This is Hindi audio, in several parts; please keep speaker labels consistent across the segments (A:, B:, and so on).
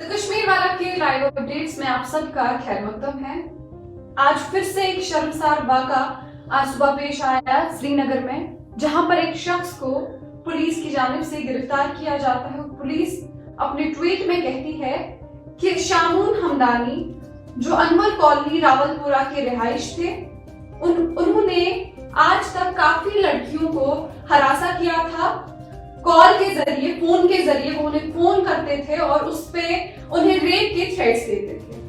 A: तो कश्मीर वाला के लाइव अपडेट्स में आप सबका खैर मकदम है। आज फिर से एक शर्मसार वाक़ा आज सुबह पेश आया श्रीनगर में, जहां पर एक शख्स को पुलिस की जानिब से गिरफ्तार किया जाता है। पुलिस अपने ट्वीट में कहती है कि शामून हमदानी जो अनवर कॉलोनी रावलपुरा के रिहाइश थे, उन्होंने आज तक काफी लड़कियों को हरासा किया था। कॉल के जरिए, फोन के जरिए वो उन्हें फोन करते थे और उस पे उन्हें रेप के थ्रेट्स देते थे।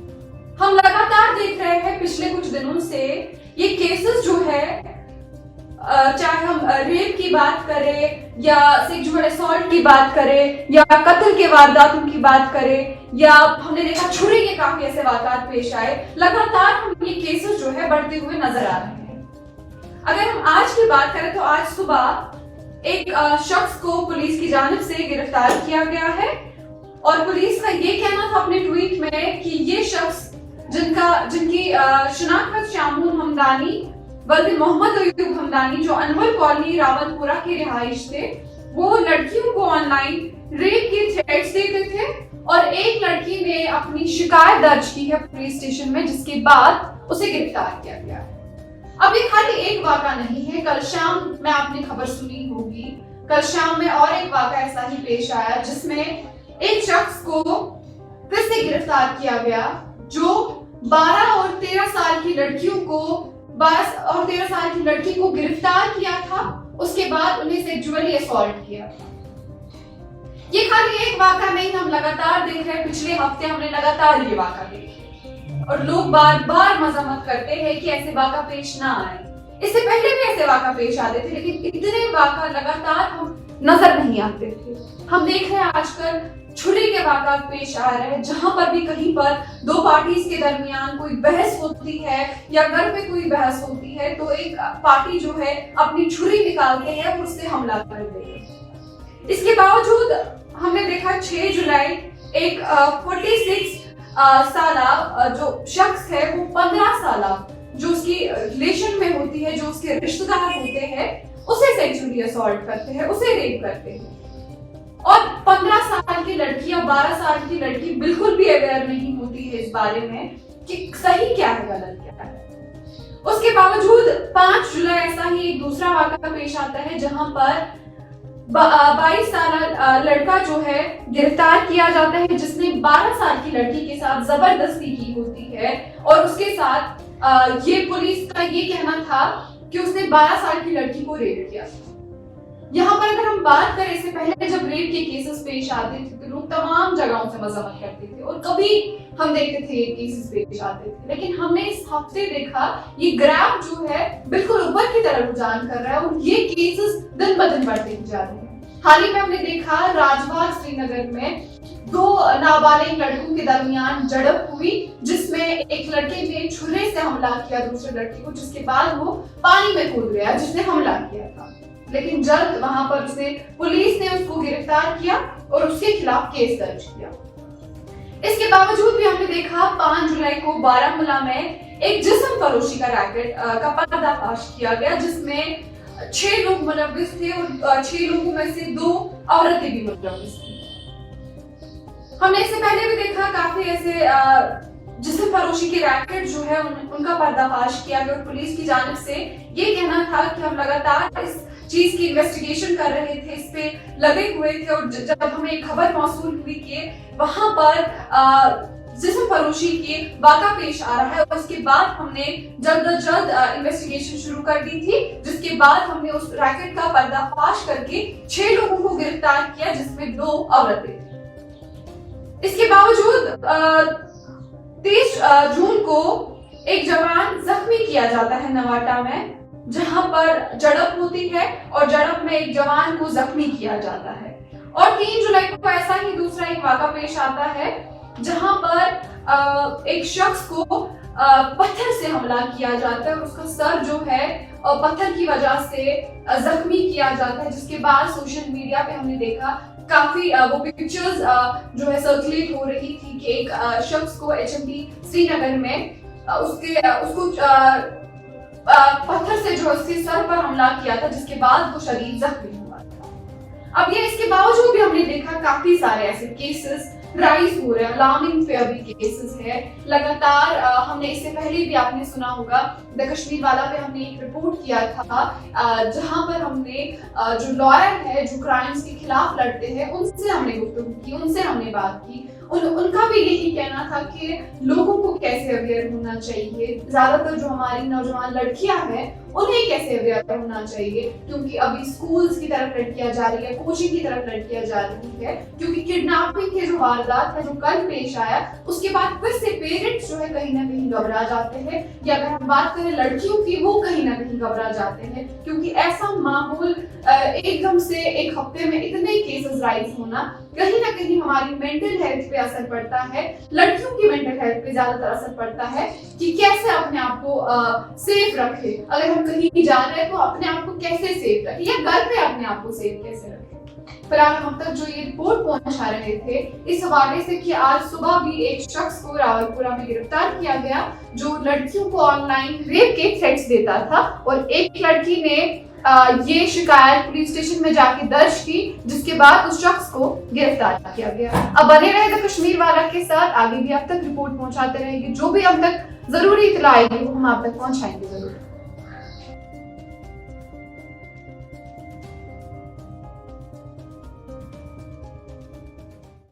A: हम लगातार देख रहे हैं पिछले कुछ दिनों से ये केसेस जो है, चाहे हम रेप की बात करें या सेक्सुअल असॉल्ट की बात करें या कत्ल के वारदातों की बात करें, या हमने देखा छुरी के काफी ऐसे वाकयात पेश आए। लगातार हम ये केसेस जो है बढ़ते हुए नजर आ रहे हैं। अगर हम आज की बात करें तो आज सुबह एक शख्स को पुलिस की जानिब से गिरफ्तार किया गया है और पुलिस का ये कहना था अपने ट्वीट में कि ये शख्स जिनकी शिनाख्त शामून हमदानी बल्कि मोहम्मद अयूब हमदानी जो अनवर कॉलोनी रावलपुरा के रिहाइश थे, वो लड़कियों को ऑनलाइन रेप के थ्रेट्स देते थे और एक लड़की ने अपनी शिकायत दर्ज की है पुलिस स्टेशन में, जिसके बाद उसे गिरफ्तार किया गया है। अब ये खाली एक वाक़ा नहीं है। कल शाम में आपने खबर सुनी होगी, कल शाम में और एक वाक़ा ऐसा ही पेश आया जिसमें एक शख्स को फिर से गिरफ्तार किया गया जो 12 और 13 साल की लड़कियों को 12 और 13 साल की लड़की को गिरफ्तार किया था, उसके बाद उन्हें सेक्सुअली असॉल्ट किया था। ये खाली एक वाक़ा नहीं, हम लगातार देख रहे हैं। पिछले हफ्ते हमने लगातार ये वाक़ा देखे और लोग बार बार मजम्मत करते हैं कि ऐसे वाक़ा पेश ना आए। इससे पहले भी ऐसे वाक़ा पेश आते थे, लेकिन इतने वाक़ा लगातार हम नजर नहीं आते थे। हम देख रहे हैं आजकल छुरी के वाक़ा पेश आ रहे हैं, जहां पर भी कहीं पर दो पार्टीज के दरमियान कोई बहस होती है या घर पे कोई बहस होती है तो एक पार्टी जो है अपनी छुरी निकालते हैं और उससे हमला कर देते हैं। इसके बावजूद हमने देखा 6 जुलाई एक 46 साला जो शख्स है वो 15 साला जो उसकी रिलेशन में होती है, जो उसके रिश्तेदार होते हैं, उसे सेक्सुअली असॉल्ट करते हैं, उसे रेप करते हैं। और 15 साल की लड़की और 12 साल की लड़की बिल्कुल भी अवेयर नहीं होती है इस बारे में कि सही क्या है, गलत क्या है। उसके बावजूद 5 जुलाई ऐसा ही एक दूसरा वाक़या पेश आता है जहां पर 22 साल लड़का जो है गिरफ्तार किया जाता है, जिसने 12 साल की लड़की के साथ जबरदस्ती की होती है और उसके साथ ये पुलिस का ये कहना था कि उसने 12 साल की लड़की को रेप किया। यहाँ पर अगर हम बात करें, इससे पहले जब रेप के केसेस पेश आते थे तो लोग तमाम जगहों से मजम्मत करते थे और कभी हम देखते थे ये केसेस पेश आते थे, लेकिन हमने इस हफ्ते देखा ये ग्राफ जो है बिल्कुल ऊपर की तरफ रुझान कर रहा है और ये केसेस दिन ब दिन बढ़ते जा रहे हैं। हाल ही में हमने देखा राजबाग श्रीनगर में 2 नाबालिग लड़कों के दरमियान झड़प हुई, जिसमें एक लड़के ने छुरे से हमला किया दूसरे लड़के को, जिसके बाद वो पानी में कूद गया जिसने हमला किया था। लेकिन जल्द वहां पर पुलिस ने उसको गिरफ्तार किया और उसके खिलाफ केस दर्ज किया। इसके बावजूद भी हमने देखा 5 जुलाई को बारामूला में एक जिस्म फरोशी का रैकेट का पर्दाफाश किया गया, जिसमें 6 लोग मुलव्विस थे और 6 लोगों में से 2 औरतें भी मुलव्विस थी। हमने इससे पहले भी देखा काफी ऐसे जिस्म फरोशी के रैकेट जो है उनका पर्दाफाश किया गया और पुलिस की जानिब से ये कहना था कि हम लगातार इस चीज की इन्वेस्टिगेशन कर रहे थे, इस पे लगे हुए थे और जब हमें एक खबर मौसूल हुई कि वहां पर जिस्म फरोशी के वाक़ा पेश आ रहा है, और उसके बाद हमने जल्द अज जल्द इन्वेस्टिगेशन शुरू कर दी थी, जिसके बाद हमने उस रैकेट का पर्दाफाश करके 6 लोगों को गिरफ्तार किया, जिसमें 2 औरतें थी। इसके बावजूद 30 जून को एक जवान जख्मी किया जाता है नवाटा में, जहां पर झड़प होती है और झड़प में एक जवान को जख्मी किया जाता है। और 3 जुलाई को ऐसा ही दूसरा एक वाक़ा पेश आता है जहां पर एक शख्स को पत्थर से हमला किया जाता है और उसका सर जो है पत्थर की वजह से जख्मी किया जाता है, जिसके बाद सोशल मीडिया पे हमने देखा काफी वो पिक्चर्स जो है सर्कुलेट हो रही थी कि एक शख्स को HMD श्रीनगर में उसको पत्थर से जो उसके सर पर हमला किया था, जिसके बाद वो शदीद जख्मी हुआ था। अब ये इसके बावजूद भी हमने देखा काफी सारे ऐसे केसेस राइज हो रहे हैं, अलार्मिंग पे अभी केसेस है लगातार। हमने इससे पहले भी आपने सुना होगा द कश्मीर वाला पे हमने एक रिपोर्ट किया था, जहां पर हमने जो लॉयर है जो क्राइम्स के खिलाफ लड़ते हैं उनसे हमने गुफ्तगू की, उनसे हमने बात की। उनका भी यही कहना था कि लोगों को कैसे अवेयर होना चाहिए, ज्यादातर जो हमारी नौजवान लड़कियां हैं उन्हें कैसे अवेयर होना चाहिए, क्योंकि अभी स्कूल्स की तरफ लड़कियां जा रही है, कोचिंग की तरफ लड़कियां जा रही है, क्योंकि किडनैपिंग के जो वारदात है जो कल पेश आया उसके बाद फिर से पेरेंट्स जो है कहीं ना कहीं घबरा जाते हैं, या अगर हम बात करें लड़कियों की वो कहीं ना कहीं घबरा जाते हैं, क्योंकि ऐसा माहौल एकदम से एक हफ्ते में इतने केसेस राइज होना कहीं ना कहीं हमारी मेंटल हेल्थ पे असर पड़ता है, लड़कियों की मेंटल हेल्थ पे ज्यादातर असर पड़ता है कि कैसे अपने आप को सेफ रखे, अगर हम कहीं जा रहे हैं तो अपने आप को कैसे सेफ रखें, या घर पे अपने आप को सेफ कैसे रखें। फिलहाल हम तक जो ये रिपोर्ट पहुंचा रहे थे इस हवाले से कि आज सुबह भी एक शख्स को रावलपुरा में गिरफ्तार किया गया जो लड़कियों को ऑनलाइन रेप के थ्रेट्स देता था, और एक लड़की ने ये शिकायत पुलिस स्टेशन में जाके दर्ज की, जिसके बाद उस शख्स को गिरफ्तार किया गया। अब बने रहे द कश्मीर वाला के साथ, आगे भी आप तक रिपोर्ट पहुंचाते रहेंगे, जो भी अब तक जरूरी इत्तला आएगी वो हम आप तक पहुंचाएंगे जरूर।